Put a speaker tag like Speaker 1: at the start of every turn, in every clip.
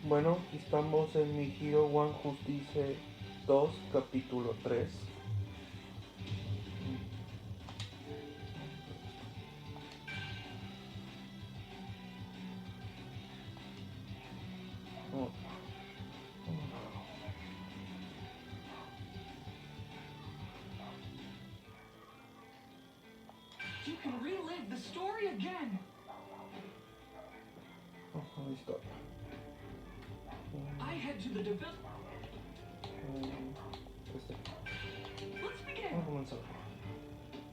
Speaker 1: Bueno, estamos en mi Hero One Justice 2, capítulo 3. Oh.
Speaker 2: You can relive the story again.
Speaker 1: Ahí está.
Speaker 2: I head to the develop.
Speaker 1: Este.
Speaker 2: Let's begin.
Speaker 1: Vamos a comenzar.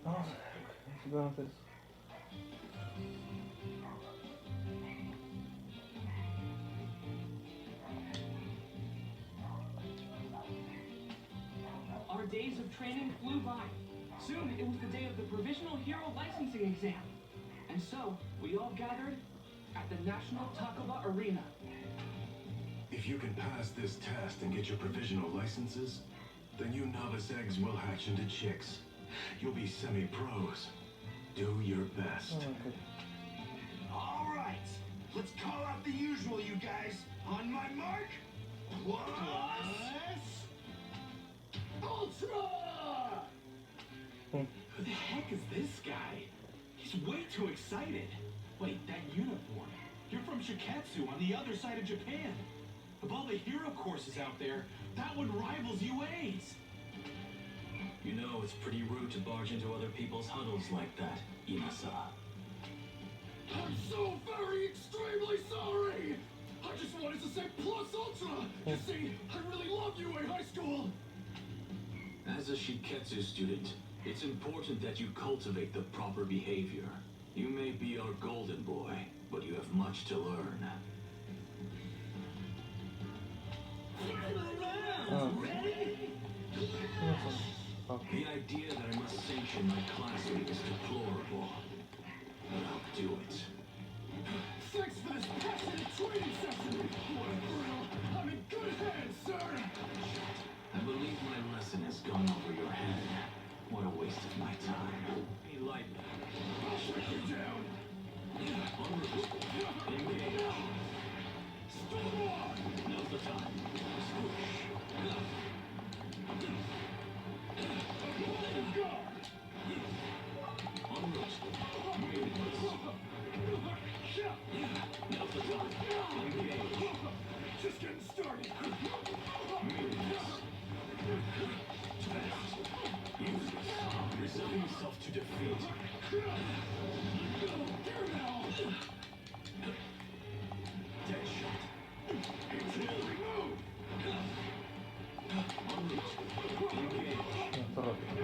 Speaker 1: Vamos a hacer eso.
Speaker 2: Our days of training flew by. Soon it was the day of the Provisional Hero Licensing Exam. And so, we all gathered at the National Takaba Arena.
Speaker 3: If you can pass this test and get your provisional licenses, then you novice eggs will hatch into chicks. You'll be semi-pros. Do your best.
Speaker 1: Okay.
Speaker 4: All right, let's call out the usual, you guys. On my mark, plus... Ultra!
Speaker 5: Who the heck is this guy? He's way too excited. Wait, that uniform. You're from Shiketsu on the other side of Japan. Of all the hero courses out there, that one rivals UA's.
Speaker 6: You know, it's pretty rude to barge into other people's huddles like that, Inasa.
Speaker 4: I'm so very extremely sorry! I just wanted to say plus ultra! You see, I really love UA High School!
Speaker 6: As a Shiketsu student, it's important that you cultivate the proper behavior. You may be our golden boy, but you have much to learn. The idea that I must sanction my class meet is deplorable. But I'll do it.
Speaker 4: Thanks for this passionate training session! What a thrill! I'm in good hands, sir!
Speaker 6: I believe my lesson has gone over your head. What a waste of my time. Be lightly.
Speaker 4: I'll break you down!
Speaker 6: En route. Engage.
Speaker 4: Storm on!
Speaker 6: Now's the time. Swoosh.
Speaker 4: Guard!
Speaker 6: En route. Meaningless. Now's the time. Engage.
Speaker 4: Just getting started!
Speaker 6: Meaningless. Fast. Useless. Resign yourself to defeat.
Speaker 4: Here now!
Speaker 6: Dead shot.
Speaker 4: Easily move!
Speaker 6: En route. Engage.
Speaker 1: Está rápido.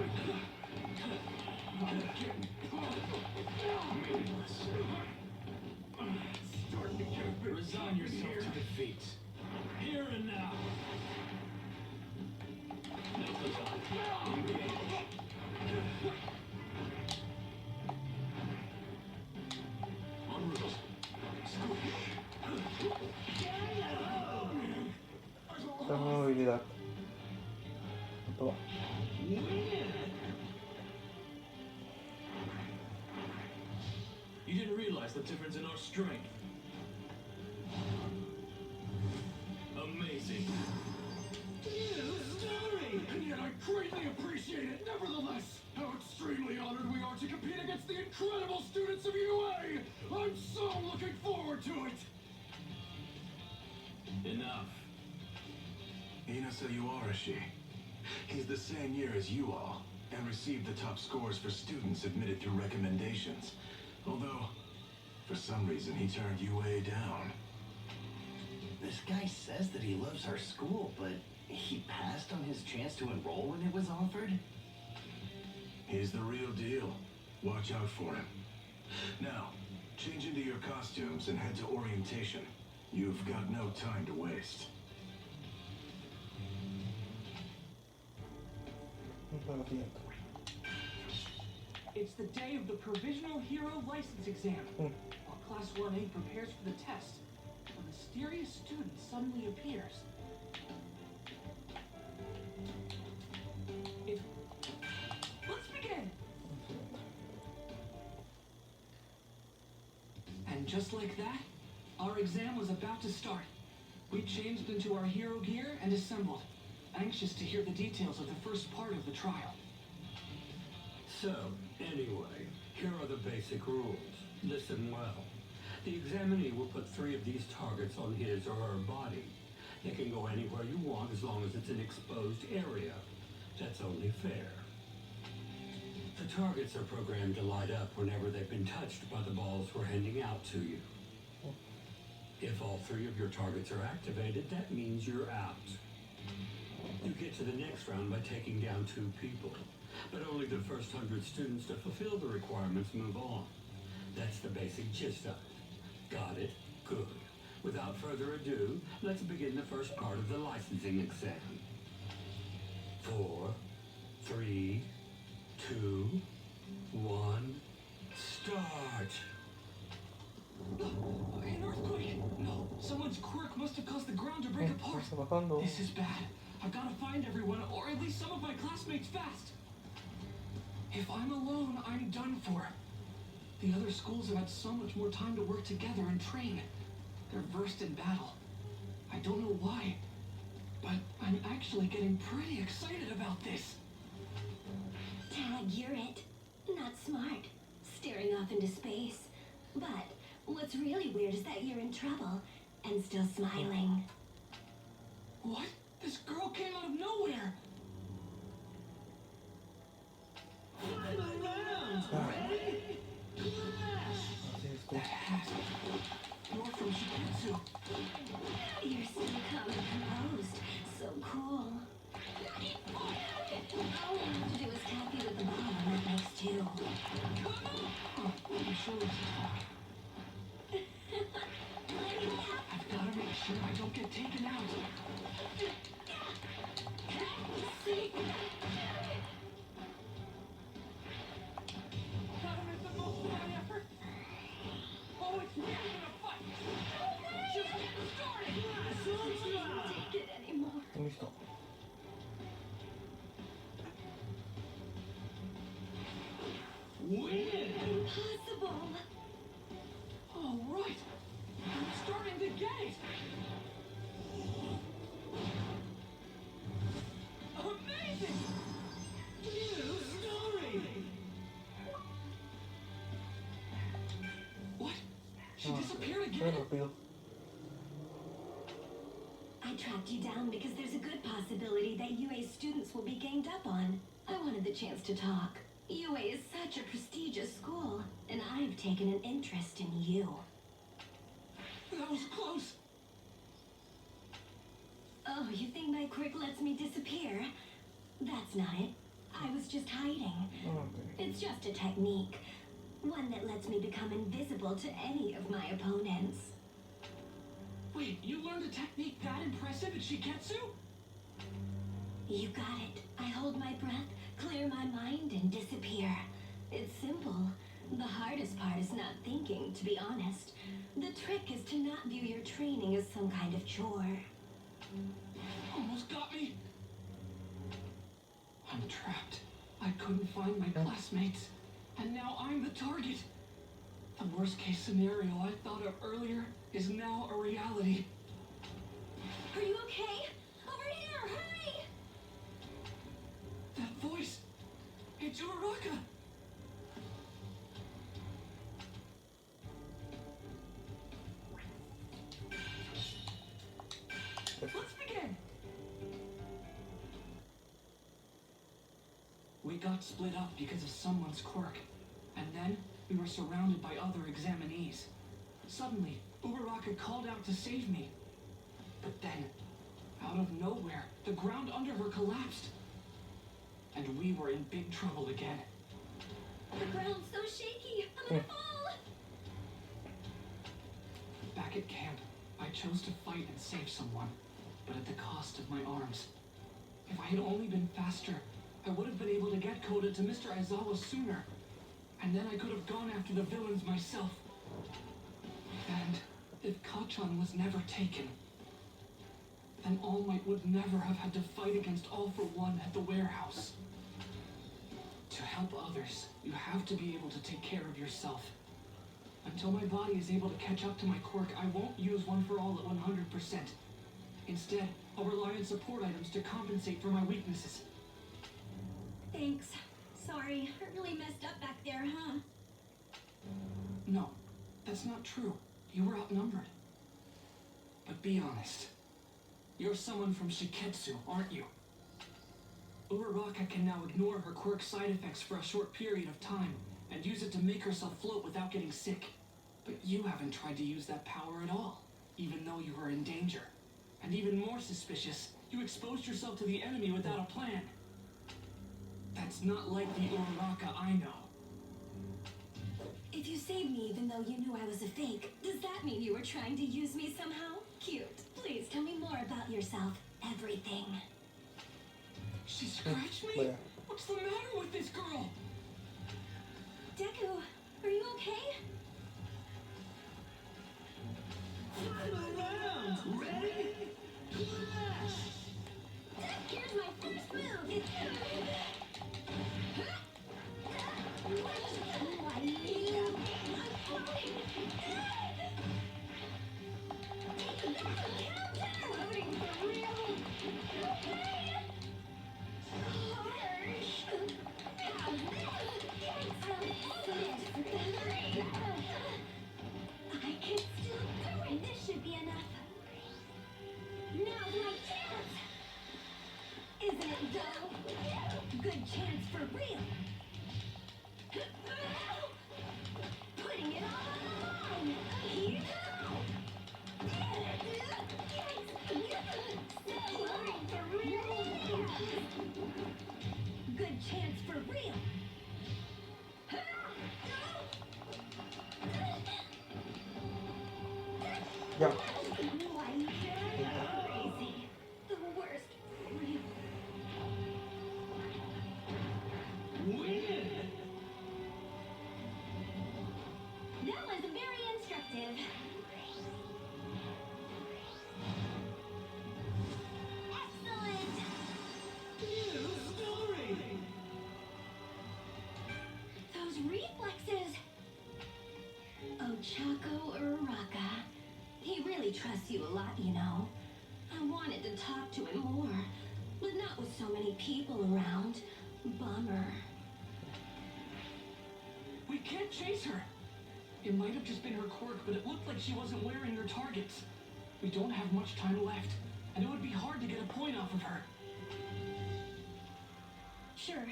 Speaker 6: Meaningless.
Speaker 4: Starting to get a bit
Speaker 6: Resign yourself to defeat. Here and now. Now's the time. Engage. En route.
Speaker 1: Esta nueva habilidad. Toma.
Speaker 6: You didn't realize the difference in our strength. Amazing.
Speaker 4: story! And yet I greatly appreciate it nevertheless! How extremely honored we are to compete against the incredible students of UA! I'm so looking forward to it!
Speaker 6: Enough.
Speaker 3: Inasa Uarashi. He's the same year as you all, and received the top scores for students admitted through recommendations. Although, for some reason, he turned UA down.
Speaker 7: This guy says that he loves our school, but he passed on his chance to enroll when it was offered?
Speaker 3: He's the real deal. Watch out for him. Now, change into your costumes and head to orientation. You've got no time to waste.
Speaker 2: It's the day of the Provisional Hero License Exam. While Class 1A prepares for the test, a mysterious student suddenly appears. Let's begin! And just like that, our exam was about to start. We changed into our hero gear and assembled, anxious to hear the details of the first part of the trial.
Speaker 8: So, anyway, here are the basic rules. Listen well. The examinee will put 3 of these targets on his or her body. They can go anywhere you want as long as it's an exposed area. That's only fair. The targets are programmed to light up whenever they've been touched by the balls we're handing out to you. If all 3 of your targets are activated, that means you're out. You get to the next round by taking down 2 people, but only the first 100 students to fulfill the requirements move on. That's the basic gist of it. Got it? Good. Without further ado, let's begin the first part of the licensing exam. 4, 3, 2, 1, start!
Speaker 2: An earthquake! No, someone's quirk must have caused the ground to break apart.
Speaker 1: Está bajando.
Speaker 2: This is bad. I've got to find everyone, or at least some of my classmates fast. If I'm alone, I'm done for. The other schools have had so much more time to work together and train. They're versed in battle. I don't know why, but I'm actually getting pretty excited about this.
Speaker 9: Tag, you're it. Not smart. Staring off into space. But what's really weird is that you're in trouble and still smiling.
Speaker 2: What? This girl came out of nowhere.
Speaker 5: Final round! Ready? Clash!
Speaker 1: Así es
Speaker 2: That hat. You're from Shiketsu.
Speaker 9: You're so calm and composed. So cool. All we have to do is tap you with the ball and that makes 2.
Speaker 2: Oh, I'm sure we should talk. I've got to make sure I don't get taken out. Gotta make the most of my effort. Oh, it's never gonna fight. Just get started.
Speaker 9: I can't take it anymore.
Speaker 1: Listo.
Speaker 5: Win!
Speaker 9: Impossible.
Speaker 2: All right. I'm starting to get it. Amazing.
Speaker 5: New story!
Speaker 2: What? She disappeared
Speaker 1: Qué
Speaker 2: again?
Speaker 1: rápido.
Speaker 9: I tracked you down because there's a good possibility that UA's students will be ganged up on. I wanted the chance to talk. UA is such a prestigious school, and I've taken an interest in you.
Speaker 2: That was close.
Speaker 9: Oh, you think my quirk lets me disappear? That's not it. I was just hiding.
Speaker 1: Okay.
Speaker 9: It's just a technique. One that lets me become invisible to any of my opponents.
Speaker 2: Wait, you learned a technique that impressive at Shiketsu?
Speaker 9: You got it. I hold my breath, clear my mind, and disappear. It's simple. The hardest part is not thinking, to be honest. The trick is to not view your training as some kind of chore.
Speaker 2: Almost got me. I'm trapped. I couldn't find my classmates, and now I'm the target. The worst case scenario I thought of earlier is now a reality.
Speaker 9: Are you okay? Over here, hurry!
Speaker 2: That voice, it's Uraraka. Let's begin. We got split up because of someone's quirk, and then we were surrounded by other examinees. Suddenly, Uraraka called out to save me. But then, out of nowhere, the ground under her collapsed. And we were in big trouble again.
Speaker 9: The ground's so shaky. I'm gonna fall.
Speaker 2: Back at camp, I chose to fight and save someone, but at the cost of my arms. If I had only been faster, I would have been able to get Koda to Mr. Aizawa sooner. And then I could have gone after the villains myself. And if Kachan was never taken, then All Might would never have had to fight against All for One at the warehouse. To help others, you have to be able to take care of yourself. Until my body is able to catch up to my quirk, I won't use One for All at 100%. Instead, I'll rely on support items to compensate for my weaknesses.
Speaker 9: Thanks. Sorry, I really messed up back there, huh?
Speaker 2: No, that's not true. You were outnumbered. But be honest. You're someone from Shiketsu, aren't you? Uraraka can now ignore her quirk side effects for a short period of time and use it to make herself float without getting sick. But you haven't tried to use that power at all, even though you were in danger. And even more suspicious, you exposed yourself to the enemy without a plan. That's not like the Uraraka I know.
Speaker 9: If you saved me even though you knew I was a fake, does that mean you were trying to use me somehow? Cute. Please tell me more about yourself. Everything.
Speaker 2: She scratched me?
Speaker 1: Yeah.
Speaker 2: What's the matter with this girl?
Speaker 9: Deku, are you okay?
Speaker 7: Around! Ready? Clash!
Speaker 9: Here's my first move. I need you. I'm floating. Floating for real. Okay. Harsh. How's this? I can still do it. This should be enough. Now's my chance. Isn't it though? Good chance for real. Putting it all on the line. Here Floating for real. Good chance for real.
Speaker 1: Ya.
Speaker 9: Crazy. The worst.
Speaker 5: Win!
Speaker 9: That was very instructive. Excellent.
Speaker 5: New story!
Speaker 9: Those reflexes. Ochako Uraraka. He really trusts you a lot, you know. I wanted to talk to him more, but not with so many people around. Bummer.
Speaker 2: We can't chase her. It might have just been her quirk, but it looked like she wasn't wearing her targets. We don't have much time left, and it would be hard to get a point off of her.
Speaker 9: Sure.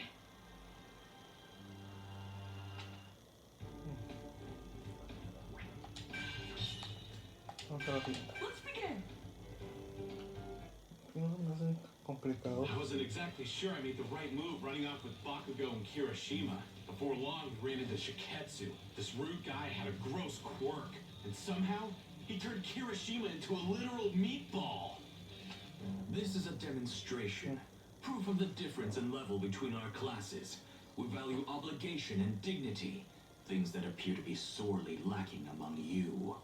Speaker 1: Otra vez.
Speaker 2: Let's begin.
Speaker 1: No me hace complicado.
Speaker 5: I wasn't exactly sure I made the right move running off with Bakugo and Kirishima. Before long, we ran into Shiketsu. This rude guy had a gross quirk, and somehow, he turned Kirishima into a literal meatball.
Speaker 6: This is a demonstration. Proof of the difference in level between our classes. We value obligation and dignity. Things that appear to be sorely lacking among you.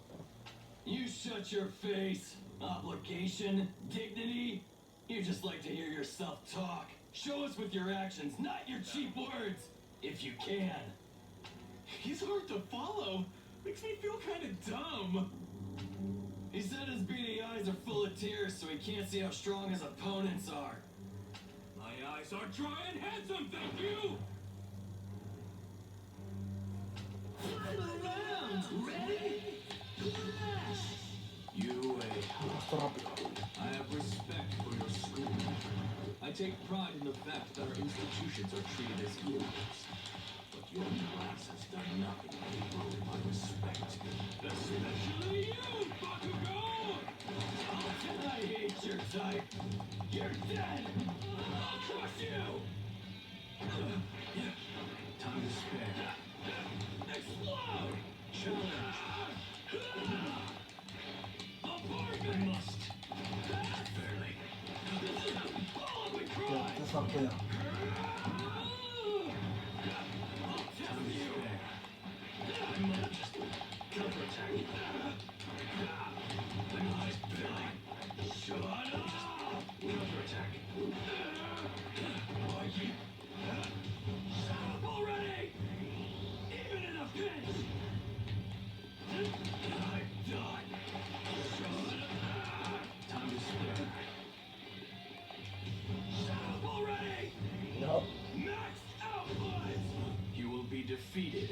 Speaker 7: You shut your face. Obligation, dignity. You just like to hear yourself talk. Show us with your actions, not your cheap words. If you can.
Speaker 5: He's hard to follow. Makes me feel kind of dumb.
Speaker 7: He said his beady eyes are full of tears so he can't see how strong his opponents are.
Speaker 5: My eyes are dry and handsome, thank you!
Speaker 7: Around! Ready? Clash!
Speaker 6: You,
Speaker 1: Esto rápido.
Speaker 6: I have respect for your school. I take pride in the fact that our institutions are treated as equals. But your class has done nothing to earn my respect.
Speaker 5: Especially you, Bakugo!
Speaker 7: I hate your type. You're dead!
Speaker 5: I'll crush you!
Speaker 6: Time to spare.
Speaker 5: Explode!
Speaker 6: Challenge.
Speaker 5: Apartment!
Speaker 6: I must. Fairly.
Speaker 5: All of the
Speaker 1: Ya,
Speaker 5: crime!
Speaker 1: esta es rápida.
Speaker 6: Time to spare. I must. Counterattack. I must. Fairly.
Speaker 5: Shut up!
Speaker 6: Counterattack.
Speaker 5: Why you... Shut up already! Even in a pinch! I'm done! Shut up!
Speaker 6: Time to spare.
Speaker 5: defeated.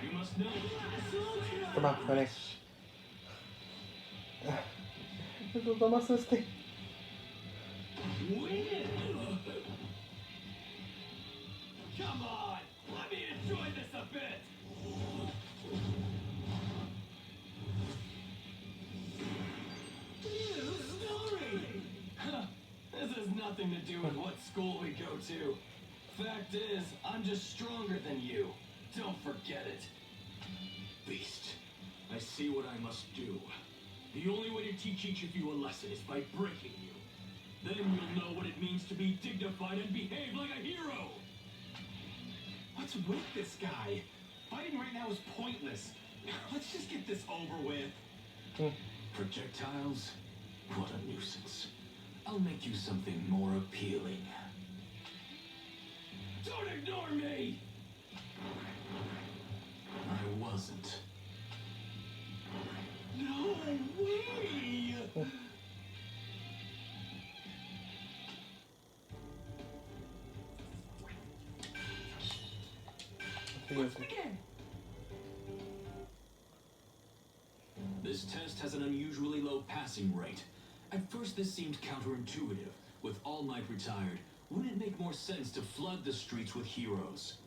Speaker 5: You must know.
Speaker 1: Toma, gané. Eso, tomas este.
Speaker 7: Win! Come on! Let me enjoy this a bit! New story! Huh, this has nothing to do with what school we go to. Fact is, I'm just stronger than you. Don't forget it.
Speaker 6: Beast, I see what I must do. The only way to teach each of you a lesson is by breaking you. Then you'll know what it means to be dignified and behave like a hero.
Speaker 5: What's with this guy? Fighting right now is pointless. Let's just get this over with.
Speaker 6: Projectiles? What a nuisance. I'll make you something more appealing.
Speaker 7: Don't ignore me!
Speaker 6: I wasn't.
Speaker 7: No way!
Speaker 2: Let's begin.
Speaker 6: This test has an unusually low passing rate. At first this seemed counterintuitive. With All Might retired, wouldn't it make more sense to flood the streets with heroes?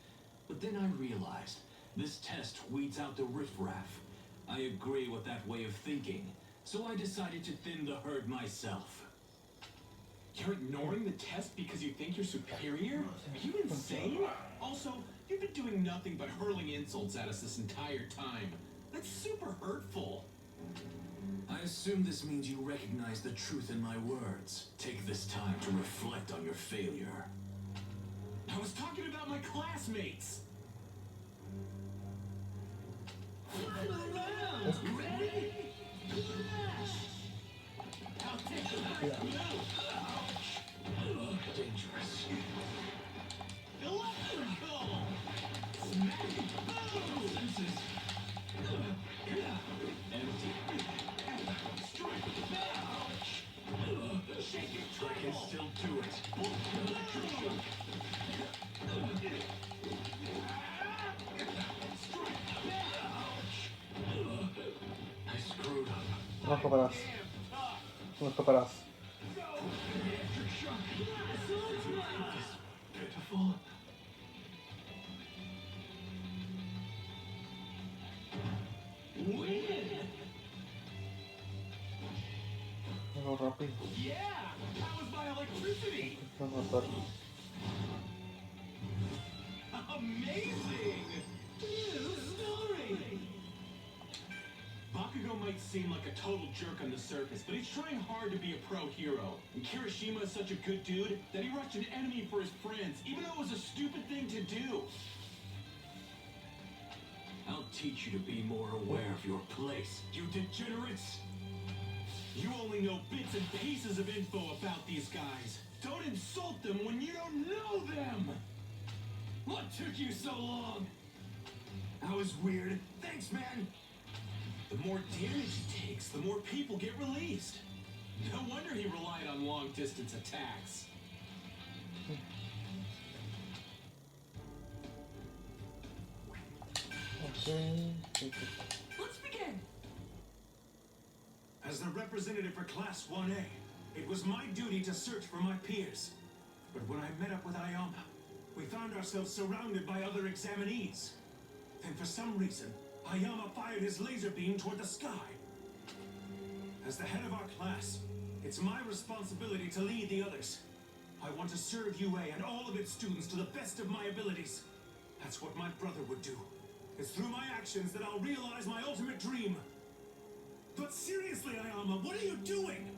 Speaker 6: But then I realized, this test weeds out the riffraff. I agree with that way of thinking, so I decided to thin the herd myself.
Speaker 5: You're ignoring the test because you think you're superior? Are you insane? Also, you've been doing nothing but hurling insults at us this entire time. That's super hurtful.
Speaker 6: I assume this means you recognize the truth in my words. Take this time to reflect on your failure.
Speaker 5: I was talking about my classmates.
Speaker 7: Final round! Ready? Flash! I'll take the first move!
Speaker 6: Dangerous.
Speaker 7: Electrical! Smack! Boom!
Speaker 6: Senses. Empty.
Speaker 7: Strike! Ouch! Shake it,
Speaker 6: I can
Speaker 7: triple!
Speaker 6: still do it.
Speaker 7: Electric shock! Strike! Ouch!
Speaker 6: I screwed up.
Speaker 1: No escaparás. No escaparás.
Speaker 7: Electric shock! Blast ultra!
Speaker 6: Pitiful.
Speaker 7: Win!
Speaker 1: Algo rápido.
Speaker 5: Yeah! That was my electricity!
Speaker 1: No matar.
Speaker 5: Amazing!
Speaker 7: New story!
Speaker 5: Bakugo might seem like a total jerk on the surface, but he's trying hard to be a pro hero. And Kirishima is such a good dude that he rushed an enemy for his friends, even though it was a stupid thing to do.
Speaker 6: I'll teach you to be more aware of your place, you degenerates!
Speaker 5: You only know bits and pieces of info about these guys. Don't insult them when you don't know them!
Speaker 7: What took you so long?
Speaker 5: That was weird. Thanks, man! The more damage he takes, the more people get released. No wonder he relied on long-distance attacks.
Speaker 1: Okay.
Speaker 2: Let's begin.
Speaker 3: As the representative for Class 1A, it was my duty to search for my peers. But when I met up with Ayama, we found ourselves surrounded by other examinees. Then for some reason, Ayama fired his laser beam toward the sky. As the head of our class, it's my responsibility to lead the others. I want to serve UA and all of its students to the best of my abilities. That's what my brother would do. It's through my actions that I'll realize my ultimate dream. But seriously, Ayama, what are you doing?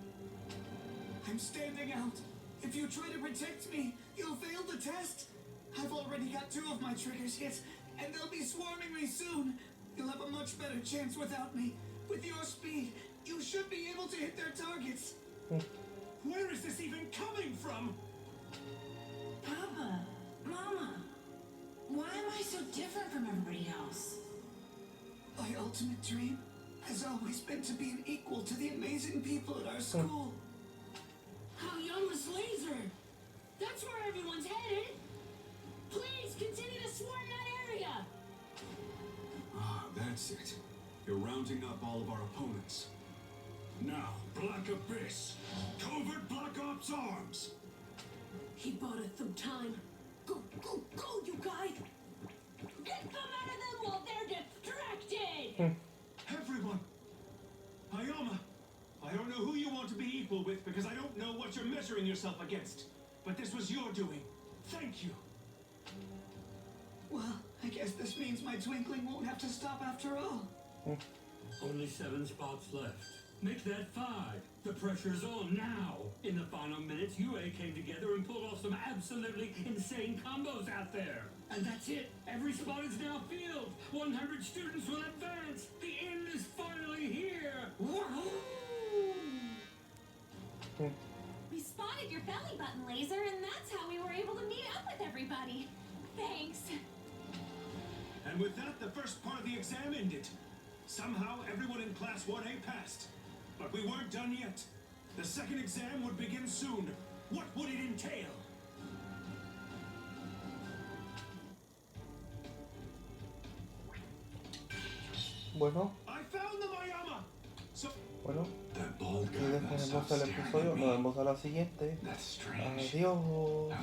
Speaker 4: I'm standing out. If you try to protect me, you'll fail the test. I've already got 2 of my triggers hit, and they'll be swarming me soon. You'll have a much better chance without me. With your speed, you should be able to hit their targets.
Speaker 3: Where is this even coming from?
Speaker 10: Papa, Mama, why am I so different from everybody else?
Speaker 4: My ultimate dream has always been to be an equal to the amazing people at our school.
Speaker 10: Hayama's laser! That's where everyone's headed! Please continue to swarm that area!
Speaker 4: That's it.
Speaker 3: You're rounding up all of our opponents. Now, Black Abyss, Covert Black Ops Arms.
Speaker 10: He bought us some time. Go, you guys! Get them out of them while they're distracted!
Speaker 5: Everyone! Ayama! I don't know who you want to be equal with because I don't know what you're measuring yourself against. But this was your doing. Thank you.
Speaker 4: Well, I guess this means my twinkling won't have to stop after all.
Speaker 8: Only 7 spots left. Make that 5. The pressure's on now. In the final minutes, UA came together and pulled off some absolutely insane combos out there. And that's it. Every spot is now filled. 100 students will advance. The end is finally here. Woohoo!
Speaker 9: We spotted your belly button laser, and that's how we were able to meet up with everybody. Thanks.
Speaker 5: And with that, the first part of the exam ended. Somehow, everyone in Class 1A passed. But we weren't done yet. The second exam would begin soon. What would it entail?
Speaker 1: Bueno,
Speaker 5: I found them, Ayama! So,
Speaker 1: bueno,
Speaker 3: That bald
Speaker 1: aquí
Speaker 3: guy must
Speaker 1: dejamos
Speaker 3: stop
Speaker 1: el
Speaker 3: staring
Speaker 1: episodio.
Speaker 3: at
Speaker 1: Nos
Speaker 3: me.
Speaker 1: vemos a la siguiente.
Speaker 3: That's strange.
Speaker 1: Adiós.